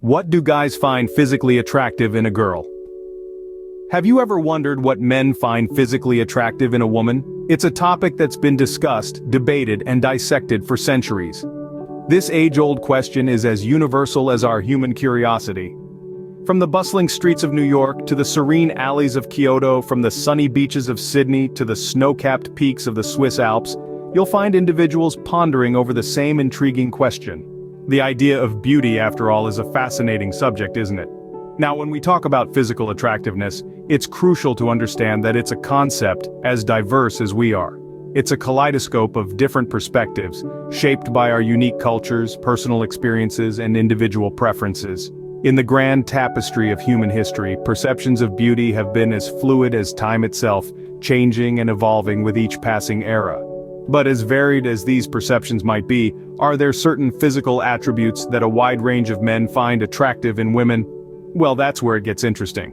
What do guys find physically attractive in a girl? Have you ever wondered what men find physically attractive in a woman? It's a topic that's been discussed, debated, and dissected for centuries. This age-old question is as universal as our human curiosity. From the bustling streets of New York to the serene alleys of Kyoto, from the sunny beaches of Sydney to the snow-capped peaks of the Swiss Alps, you'll find individuals pondering over the same intriguing question. The idea of beauty, after all, is a fascinating subject, isn't it? Now, when we talk about physical attractiveness, it's crucial to understand that it's a concept as diverse as we are. It's a kaleidoscope of different perspectives, shaped by our unique cultures, personal experiences, and individual preferences. In the grand tapestry of human history, perceptions of beauty have been as fluid as time itself, changing and evolving with each passing era. But as varied as these perceptions might be, are there certain physical attributes that a wide range of men find attractive in women? Well, that's where it gets interesting.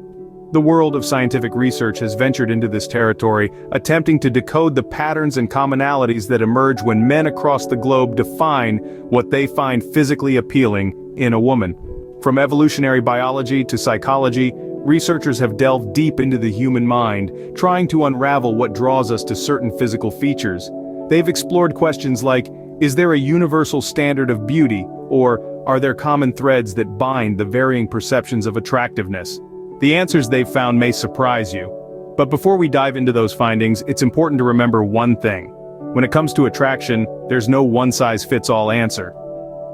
The world of scientific research has ventured into this territory, attempting to decode the patterns and commonalities that emerge when men across the globe define what they find physically appealing in a woman. From evolutionary biology to psychology, researchers have delved deep into the human mind, trying to unravel what draws us to certain physical features. They've explored questions like, is there a universal standard of beauty, or are there common threads that bind the varying perceptions of attractiveness? The answers they've found may surprise you. But before we dive into those findings, it's important to remember one thing. When it comes to attraction, there's no one-size-fits-all answer.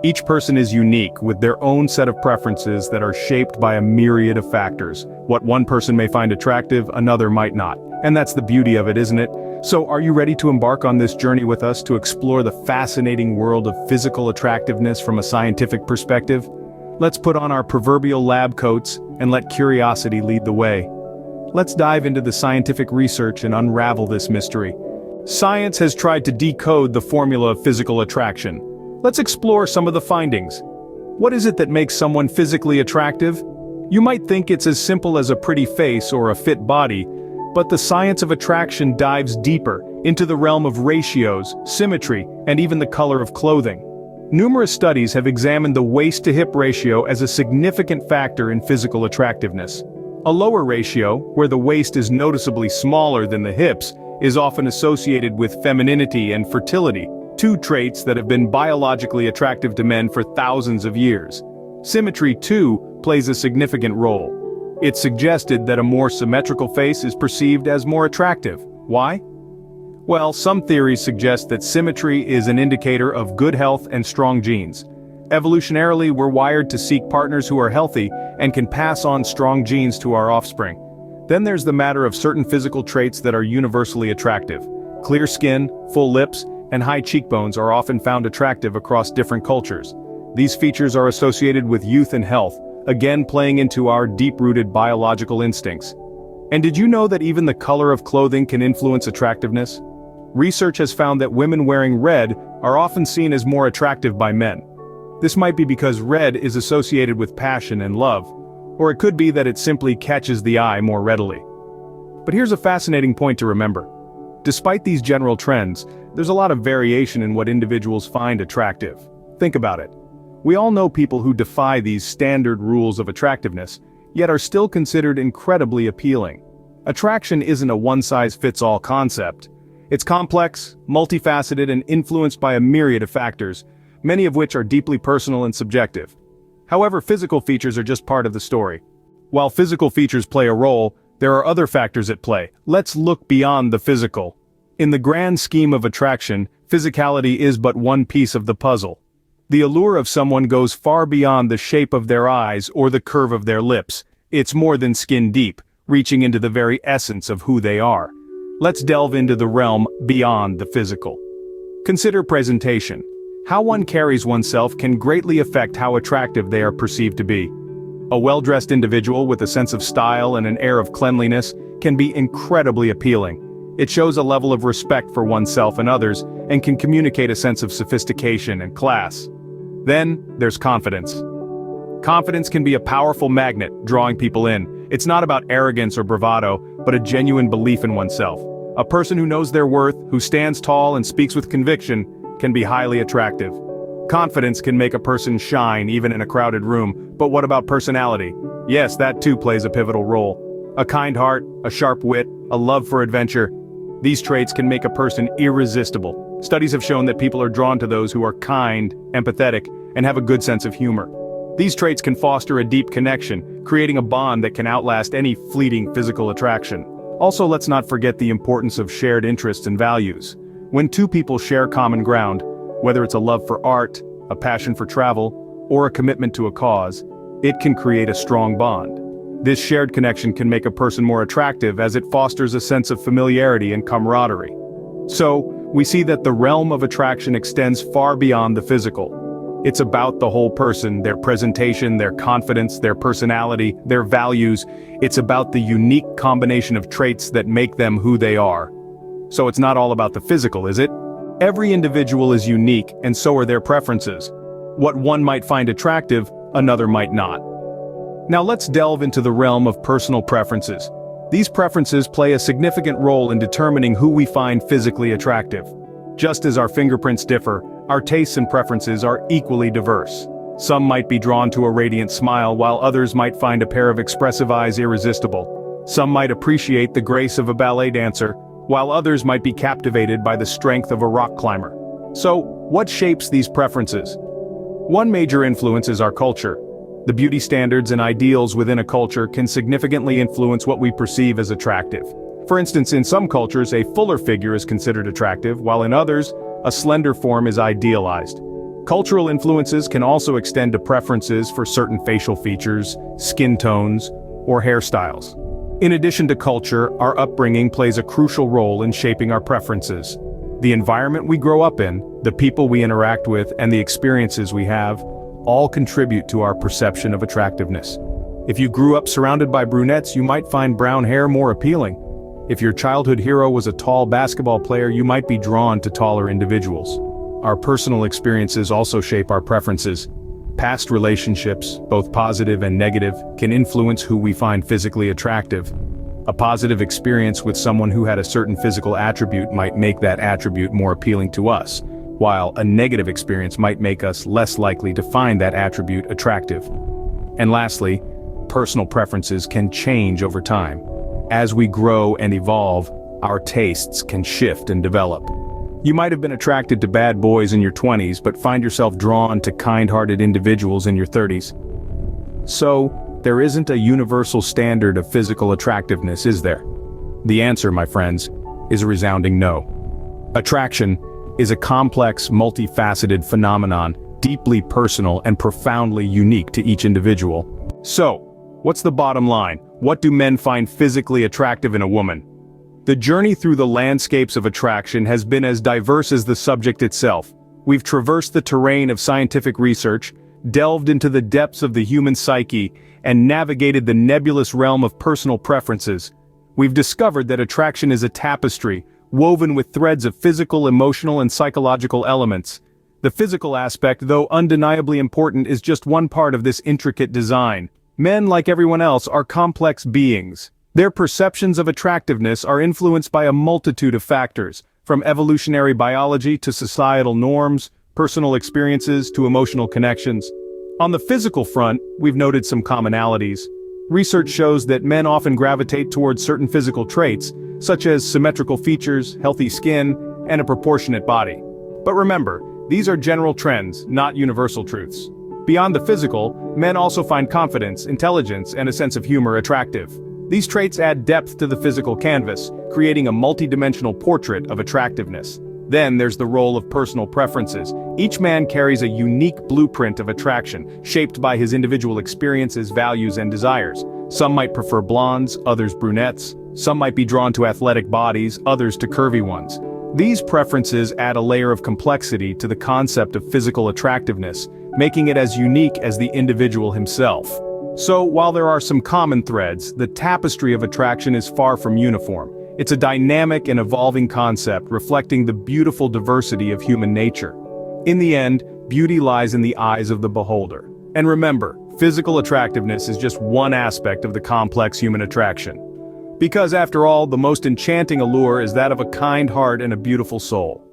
Each person is unique, with their own set of preferences that are shaped by a myriad of factors. What one person may find attractive, another might not. And that's the beauty of it, isn't it? So are you ready to embark on this journey with us to explore the fascinating world of physical attractiveness from a scientific perspective? Let's put on our proverbial lab coats and let curiosity lead the way. Let's dive into the scientific research and unravel this mystery. Science has tried to decode the formula of physical attraction. Let's explore some of the findings. What is it that makes someone physically attractive? You might think it's as simple as a pretty face or a fit body, but the science of attraction dives deeper into the realm of ratios, symmetry, and even the color of clothing. Numerous studies have examined the waist-to-hip ratio as a significant factor in physical attractiveness. A lower ratio, where the waist is noticeably smaller than the hips, is often associated with femininity and fertility, two traits that have been biologically attractive to men for thousands of years. Symmetry, too, plays a significant role. It's suggested that a more symmetrical face is perceived as more attractive. Why? Well, some theories suggest that symmetry is an indicator of good health and strong genes. Evolutionarily, we're wired to seek partners who are healthy and can pass on strong genes to our offspring. Then there's the matter of certain physical traits that are universally attractive. Clear skin, full lips, and high cheekbones are often found attractive across different cultures. These features are associated with youth and health, again playing into our deep-rooted biological instincts. And did you know that even the color of clothing can influence attractiveness? Research has found that women wearing red are often seen as more attractive by men. This might be because red is associated with passion and love, or it could be that it simply catches the eye more readily. But here's a fascinating point to remember. Despite these general trends, there's a lot of variation in what individuals find attractive. Think about it. We all know people who defy these standard rules of attractiveness, yet are still considered incredibly appealing. Attraction isn't a one-size-fits-all concept. It's complex, multifaceted, and influenced by a myriad of factors, many of which are deeply personal and subjective. However, physical features are just part of the story. While physical features play a role, there are other factors at play. Let's look beyond the physical. In the grand scheme of attraction, physicality is but one piece of the puzzle. The allure of someone goes far beyond the shape of their eyes or the curve of their lips. It's more than skin deep, reaching into the very essence of who they are. Let's delve into the realm beyond the physical. Consider presentation. How one carries oneself can greatly affect how attractive they are perceived to be. A well-dressed individual with a sense of style and an air of cleanliness can be incredibly appealing. It shows a level of respect for oneself and others, and can communicate a sense of sophistication and class. Then, there's confidence. Confidence can be a powerful magnet, drawing people in. It's not about arrogance or bravado, but a genuine belief in oneself. A person who knows their worth, who stands tall and speaks with conviction, can be highly attractive. Confidence can make a person shine even in a crowded room, But what about personality? Yes, that too plays a pivotal role. A kind heart, a sharp wit, a love for adventure. These traits can make a person irresistible. Studies have shown that people are drawn to those who are kind, empathetic, and have a good sense of humor. These traits can foster a deep connection, creating a bond that can outlast any fleeting physical attraction. Also, let's not forget the importance of shared interests and values. When two people share common ground, whether it's a love for art, a passion for travel, or a commitment to a cause, it can create a strong bond. This shared connection can make a person more attractive as it fosters a sense of familiarity and camaraderie. So, we see that the realm of attraction extends far beyond the physical. It's about the whole person, their presentation, their confidence, their personality, their values. It's about the unique combination of traits that make them who they are. So it's not all about the physical, is it? Every individual is unique, and so are their preferences. What one might find attractive, another might not. Now let's delve into the realm of personal preferences. These preferences play a significant role in determining who we find physically attractive. Just as our fingerprints differ, our tastes and preferences are equally diverse. Some might be drawn to a radiant smile, while others might find a pair of expressive eyes irresistible. Some might appreciate the grace of a ballet dancer, while others might be captivated by the strength of a rock climber. So, what shapes these preferences? One major influence is our culture. The beauty standards and ideals within a culture can significantly influence what we perceive as attractive. For instance, in some cultures, a fuller figure is considered attractive, while in others, a slender form is idealized. Cultural influences can also extend to preferences for certain facial features, skin tones, or hairstyles. In addition to culture, our upbringing plays a crucial role in shaping our preferences. The environment we grow up in, the people we interact with, and the experiences we have, all contribute to our perception of attractiveness. If you grew up surrounded by brunettes, you might find brown hair more appealing. If your childhood hero was a tall basketball player, you might be drawn to taller individuals. Our personal experiences also shape our preferences. Past relationships, both positive and negative, can influence who we find physically attractive. A positive experience with someone who had a certain physical attribute might make that attribute more appealing to us, while a negative experience might make us less likely to find that attribute attractive. And lastly, personal preferences can change over time. As we grow and evolve, our tastes can shift and develop. You might have been attracted to bad boys in your 20s, but find yourself drawn to kind-hearted individuals in your 30s. So, there isn't a universal standard of physical attractiveness, is there? The answer, my friends, is a resounding no. Attraction is a complex, multifaceted phenomenon, deeply personal and profoundly unique to each individual. So, what's the bottom line? What do men find physically attractive in a woman? The journey through the landscapes of attraction has been as diverse as the subject itself. We've traversed the terrain of scientific research, delved into the depths of the human psyche, and navigated the nebulous realm of personal preferences. We've discovered that attraction is a tapestry, woven with threads of physical, emotional, and psychological elements. The physical aspect, though undeniably important, is just one part of this intricate design. Men, like everyone else, are complex beings. Their perceptions of attractiveness are influenced by a multitude of factors, from evolutionary biology to societal norms, personal experiences to emotional connections. On the physical front, we've noted some commonalities. Research shows that men often gravitate towards certain physical traits, such as symmetrical features, healthy skin, and a proportionate body. But remember, these are general trends, not universal truths. Beyond the physical, men also find confidence, intelligence, and a sense of humor attractive. These traits add depth to the physical canvas, creating a multidimensional portrait of attractiveness. Then there's the role of personal preferences. Each man carries a unique blueprint of attraction, shaped by his individual experiences, values, and desires. Some might prefer blondes, others brunettes. Some might be drawn to athletic bodies, others to curvy ones. These preferences add a layer of complexity to the concept of physical attractiveness, making it as unique as the individual himself. So, while there are some common threads, the tapestry of attraction is far from uniform. It's a dynamic and evolving concept reflecting the beautiful diversity of human nature. In the end, beauty lies in the eyes of the beholder. And remember, physical attractiveness is just one aspect of the complex human attraction. Because after all, the most enchanting allure is that of a kind heart and a beautiful soul.